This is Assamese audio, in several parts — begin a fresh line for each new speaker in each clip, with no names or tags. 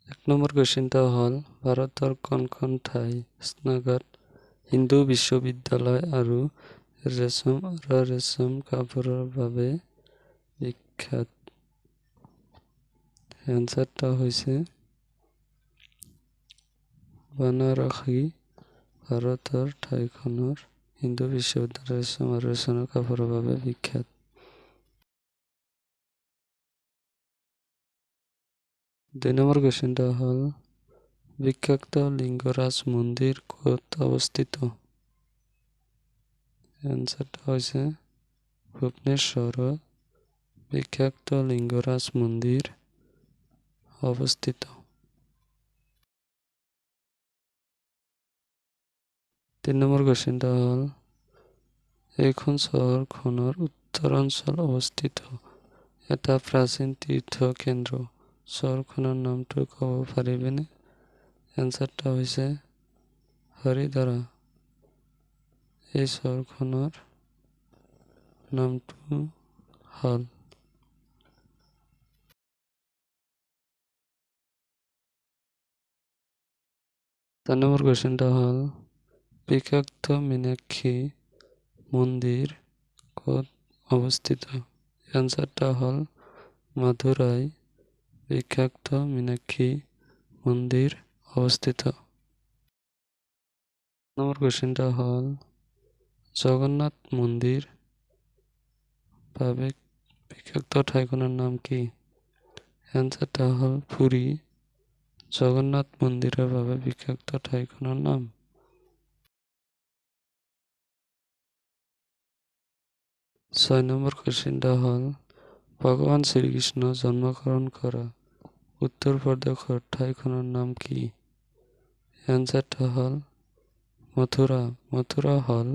এক নম্বৰ কুৱেশ্যনটা হ'ল ভাৰতৰ কোনখন ঠাই স্নাতক হিন্দু বিশ্ববিদ্যালয় আৰু ৰেচম কাপোৰৰ বাবে বিখ্যাত? এনচাৰটা হৈছে বানাৰসী। ভাৰতৰ ঠাইখনৰ হিন্দু বিশ্ববিদ্যালয় ৰেচম আৰু ৰেচম কাপোৰৰ বাবে বিখ্যাত। দুই নম্বৰ কুৱেশ্যনটা হ'ল বিখ্যাত লিংগৰাজ মন্দিৰ ক'ত অৱস্থিত? এনচাৰটা হৈছে ভুৱনেশ্বৰত বিখ্যাত লিংগৰাজ মন্দিৰ অৱস্থিত। তিন নম্বৰ কুৱেশ্যনটা হ'ল এইখন চহৰখনৰ উত্তৰাঞ্চল অৱস্থিত এটা প্ৰাচীন তীৰ্থ কেন্দ্ৰ। চহৰখনৰ নামটো ক'ব পাৰিবনে? এনচাৰটা হৈছে হৰিদ্বাৰ। এই চহৰখনৰ নামটো হ'ল চাৰি নম্বৰ কুৱেশ্যনটা হ'ল বিখ্যাত মীনাক্ষী মন্দিৰ ক'ত অৱস্থিত? এনচাৰটা হ'ল মাদুৰাই বিখ্যাত মীনাক্ষী মন্দিৰ অৱস্থিত। নম্বৰ কুৱেশ্যনটা হ'ল জগন্নাথ মন্দিৰ বাবে বিখ্যাত ঠাইখনৰ নাম কি? এনচাৰটা হ'ল পুৰী। জগন্নাথ মন্দিৰৰ বাবে বিখ্যাত ঠাইখনৰ নাম। ছয় নম্বৰ কুৱেশ্যনটা হ'ল ভগৱান শ্ৰীকৃষ্ণ জন্মগ্ৰহণ কৰা উত্তৰ প্ৰদেশৰ ঠাইখনৰ নাম কি? এনচাৰটা হ'ল মথুৰা। মথুৰা হ'ল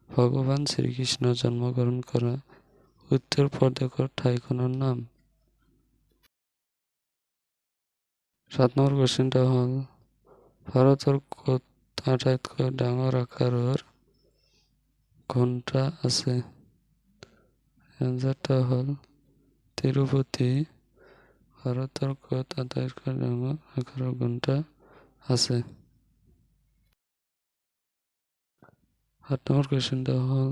ভগৱান শ্ৰীকৃষ্ণ জন্মগ্ৰহণ কৰা উত্তৰ প্ৰদেশৰ ঠাইখনৰ নাম। ৭ নম্বৰ কুৱেশ্যনটা হ'ল ভাৰতৰ ক'ত আটাইতকৈ ডাঙৰ আকাৰৰ ঘণ্টা আছে? এনচাৰটা হ'ল তিৰুপতি। ভাৰতৰ ক'ত আটাইতকৈ ডাঙৰ আকাৰৰ ঘণ্টা আছে? ৮ নম্বৰ কুৱেশ্যনটা হ'ল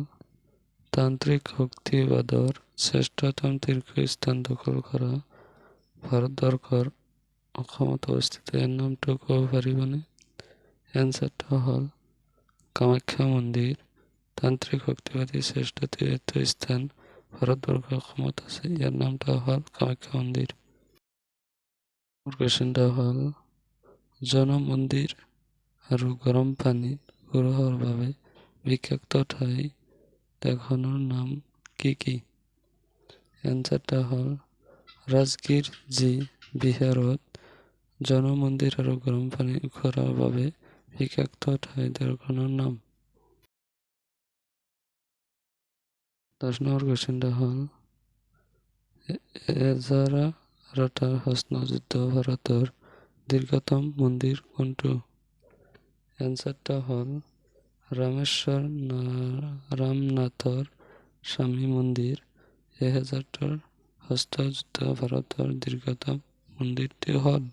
তান্ত্ৰিক শক্তিবাদৰ শ্ৰেষ্ঠতম তীৰ্থস্থান দখল কৰা ভাৰতবৰ্ষৰ অসমত অৱস্থিত ইয়াৰ নামটো ক'ব পাৰিবনে? এনচাৰটা হ'ল কামাখ্যা মন্দিৰ। তান্ত্ৰিক শক্তিবাদী শ্ৰেষ্ঠ তীৰ্থস্থান ভাৰতবৰ্ষৰ অসমত আছে ইয়াৰ নামটো হ'ল কামাখ্যা মন্দিৰ। কুৱেশ্যনটা হ'ল জন মন্দিৰ আৰু গৰম পানীত ঘূৰাৰ বাবে বিখ্যাত ঠাই কেইখনৰ নাম কি কি? এনচাৰটা হ'ল ৰাজগিৰ যি বিহাৰত জন মন্দিৰ আৰু গৰম পানীত ঘূৰাৰ বাবে বিখ্যাত ঠাই কেইখনৰ নাম। ১০ নম্বৰ কুৱেশ্যনটা হ'ল এজাৰাৰটা প্ৰশ্নযুক্ত ভাৰতৰ দীৰ্ঘতম মন্দিৰ কোনটো? এনচাৰটা হ'ল ৰামনাথৰ স্বামী মন্দিৰ। ১০০০টা প্ৰশ্নযুক্ত ভাৰতৰ দীৰ্ঘতম মন্দিৰটো হ'ল